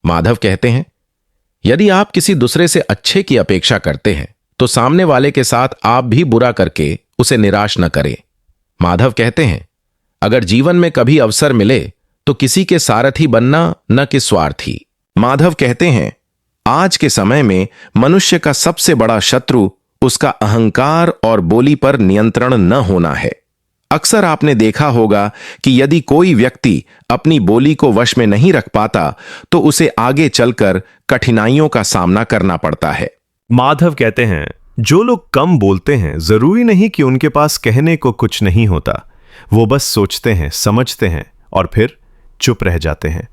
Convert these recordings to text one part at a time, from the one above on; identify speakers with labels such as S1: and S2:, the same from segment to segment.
S1: माधव कहते हैं, यदि आप किसी दूसरे से अच्छे की अपेक्षा करते हैं तो सामने वाले के साथ आप भी बुरा करके उसे निराश न करें। माधव कहते हैं, अगर जीवन में कभी अवसर मिले तो किसी के सारथी बनना न कि स्वार्थी। माधव कहते हैं, आज के समय में मनुष्य का सबसे बड़ा शत्रु उसका अहंकार और बोली पर नियंत्रण न होना है। अक्सर आपने देखा होगा कि यदि कोई व्यक्ति अपनी बोली को वश में नहीं रख पाता तो उसे आगे चलकर कठिनाइयों का सामना करना पड़ता है।
S2: माधव कहते हैं, जो लोग कम बोलते हैं जरूरी नहीं कि उनके पास कहने को कुछ नहीं होता। वो बस सोचते हैं, समझते हैं और फिर चुप रह जाते हैं।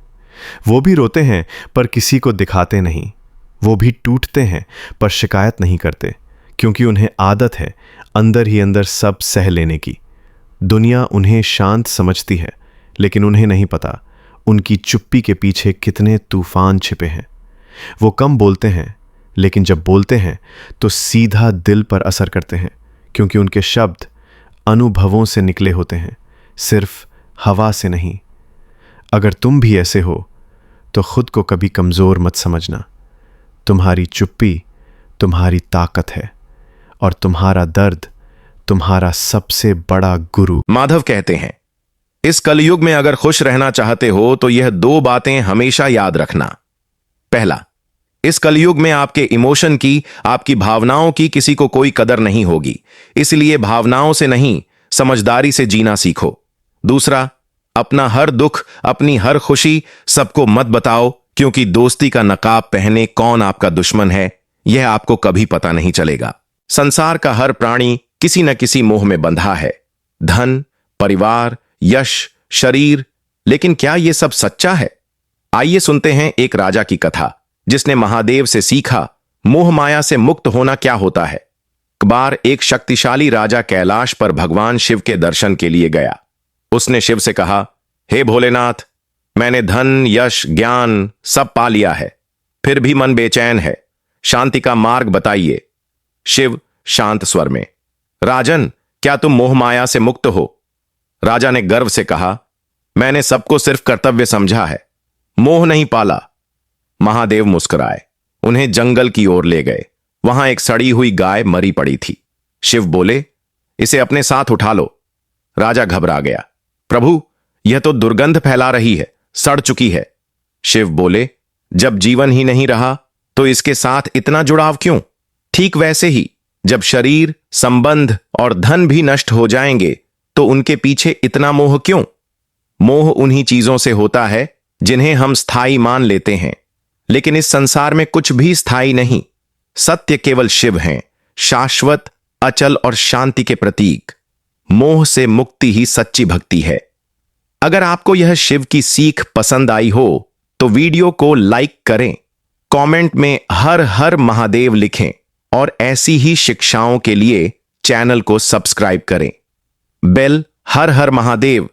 S2: वो भी रोते हैं पर किसी को दिखाते नहीं। वो भी टूटते हैं पर शिकायत नहीं करते, क्योंकि उन्हें आदत है अंदर ही अंदर सब सह लेने की। दुनिया उन्हें शांत समझती है, लेकिन उन्हें नहीं पता उनकी चुप्पी के पीछे कितने तूफान छिपे हैं। वो कम बोलते हैं, लेकिन जब बोलते हैं तो सीधा दिल पर असर करते हैं, क्योंकि उनके शब्द अनुभवों से निकले होते हैं, सिर्फ हवा से नहीं। अगर तुम भी ऐसे हो तो खुद को कभी कमजोर मत समझना। तुम्हारी चुप्पी तुम्हारी ताकत है और तुम्हारा दर्द तुम्हारा सबसे बड़ा गुरु।
S1: माधव कहते हैं, इस कलयुग में अगर खुश रहना चाहते हो तो यह 2 बातें हमेशा याद रखना। पहला, इस कलयुग में आपके इमोशन की, आपकी भावनाओं की किसी को कोई कदर नहीं होगी, इसलिए भावनाओं से नहीं समझदारी से जीना सीखो। दूसरा, अपना हर दुख, अपनी हर खुशी सबको मत बताओ, क्योंकि दोस्ती का नकाब पहने कौन आपका दुश्मन है यह आपको कभी पता नहीं चलेगा। संसार का हर प्राणी किसी न किसी मोह में बंधा है, धन, परिवार, यश, शरीर। लेकिन क्या यह सब सच्चा है? आइए सुनते हैं एक राजा की कथा जिसने महादेव से सीखा मोह माया से मुक्त होना क्या होता है। एक बार एक शक्तिशाली राजा कैलाश पर भगवान शिव के दर्शन के लिए गया। उसने शिव से कहा, हे भोलेनाथ, मैंने धन, यश, ज्ञान सब पा लिया है, फिर भी मन बेचैन है, शांति का मार्ग बताइए। शिव शांत स्वर में, राजन, क्या तुम मोह माया से मुक्त हो? राजा ने गर्व से कहा, मैंने सबको सिर्फ कर्तव्य समझा है, मोह नहीं पाला। महादेव मुस्कुराए, उन्हें जंगल की ओर ले गए। वहां एक सड़ी हुई गाय मरी पड़ी थी। शिव बोले, इसे अपने साथ उठा लो। राजा घबरा गया, प्रभु, यह तो दुर्गंध फैला रही है, सड़ चुकी है। शिव बोले, जब जीवन ही नहीं रहा तो इसके साथ इतना जुड़ाव क्यों? ठीक वैसे ही जब शरीर, संबंध और धन भी नष्ट हो जाएंगे तो उनके पीछे इतना मोह क्यों? मोह उन्हीं चीजों से होता है जिन्हें हम स्थायी मान लेते हैं, लेकिन इस संसार में कुछ भी स्थायी नहीं। सत्य केवल शिव हैं, शाश्वत, अचल और शांति के प्रतीक। मोह से मुक्ति ही सच्ची भक्ति है। अगर आपको यह शिव की सीख पसंद आई हो तो वीडियो को लाइक करें, कमेंट में हर हर महादेव लिखें और ऐसी ही शिक्षाओं के लिए चैनल को सब्सक्राइब करें। बेल हर हर महादेव